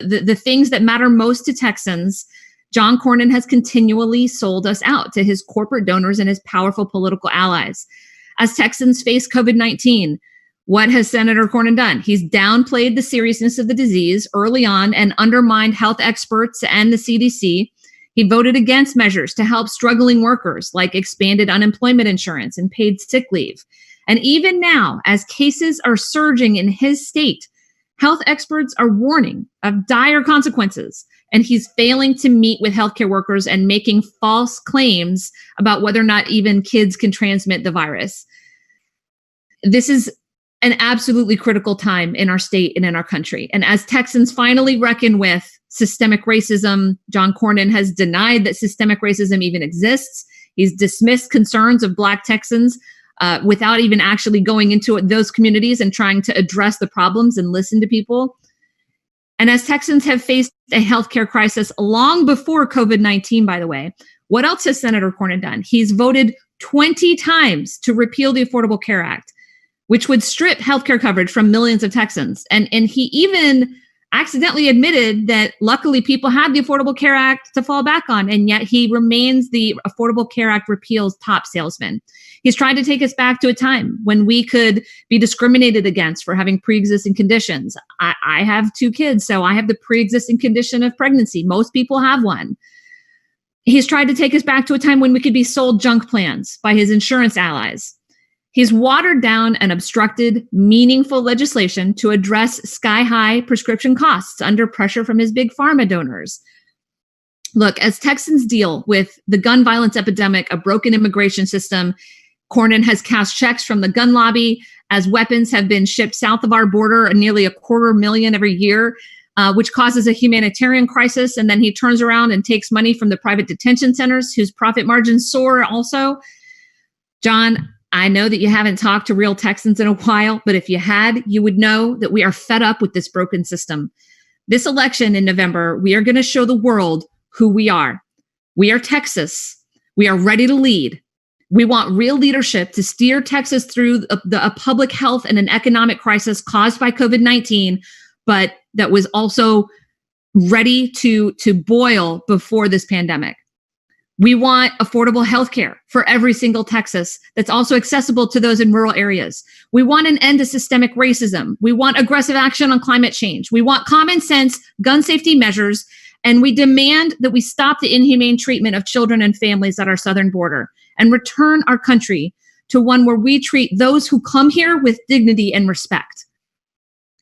the things that matter most to Texans, John Cornyn has continually sold us out to his corporate donors and his powerful political allies. As Texans face COVID-19, what has Senator Cornyn done? He's downplayed the seriousness of the disease early on and undermined health experts and the CDC. He voted against measures to help struggling workers like expanded unemployment insurance and paid sick leave. And even now, as cases are surging in his state, health experts are warning of dire consequences. And he's failing to meet with healthcare workers and making false claims about whether or not even kids can transmit the virus. This is an absolutely critical time in our state and in our country. And as Texans finally reckon with systemic racism, John Cornyn has denied that systemic racism even exists. He's dismissed concerns of Black Texans without even actually going into those communities and trying to address the problems and listen to people. And as Texans have faced a healthcare crisis long before COVID-19, by the way, what else has Senator Cornyn done? He's voted 20 times to repeal the Affordable Care Act, which would strip healthcare coverage from millions of Texans. And he even accidentally admitted that luckily people had the Affordable Care Act to fall back on, and yet he remains the Affordable Care Act repeal's top salesman. He's tried to take us back to a time when we could be discriminated against for having pre-existing conditions. I have 2 kids, so I have the pre-existing condition of pregnancy. Most people have one. He's tried to take us back to a time when we could be sold junk plans by his insurance allies. He's watered down and obstructed meaningful legislation to address sky-high prescription costs under pressure from his big pharma donors. Look, as Texans deal with the gun violence epidemic, a broken immigration system, Cornyn has cashed checks from the gun lobby as weapons have been shipped south of our border, nearly 250,000 every year, which causes a humanitarian crisis. And then he turns around and takes money from the private detention centers whose profit margins soar also. John, I know that you haven't talked to real Texans in a while, but if you had, you would know that we are fed up with this broken system. This election in November, we are going to show the world who we are. We are Texas. We are ready to lead. We want real leadership to steer Texas through a public health and an economic crisis caused by COVID-19, but that was also ready to boil before this pandemic. We want affordable health care for every single Texas that's also accessible to those in rural areas. We want an end to systemic racism. We want aggressive action on climate change. We want common sense gun safety measures. And we demand that we stop the inhumane treatment of children and families at our southern border and return our country to one where we treat those who come here with dignity and respect.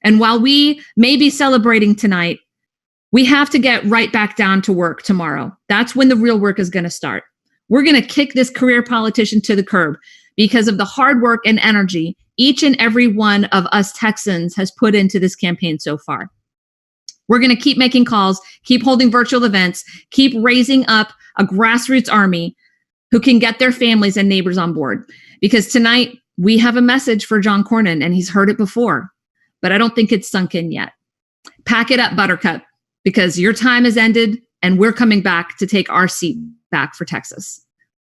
And while we may be celebrating tonight, we have to get right back down to work tomorrow. That's when the real work is going to start. We're going to kick this career politician to the curb because of the hard work and energy each and every one of us Texans has put into this campaign so far. We're going to keep making calls, keep holding virtual events, keep raising up a grassroots army who can get their families and neighbors on board. Because tonight we have a message for John Cornyn, and he's heard it before, but I don't think it's sunk in yet. Pack it up, Buttercup, because your time has ended and we're coming back to take our seat back for Texas.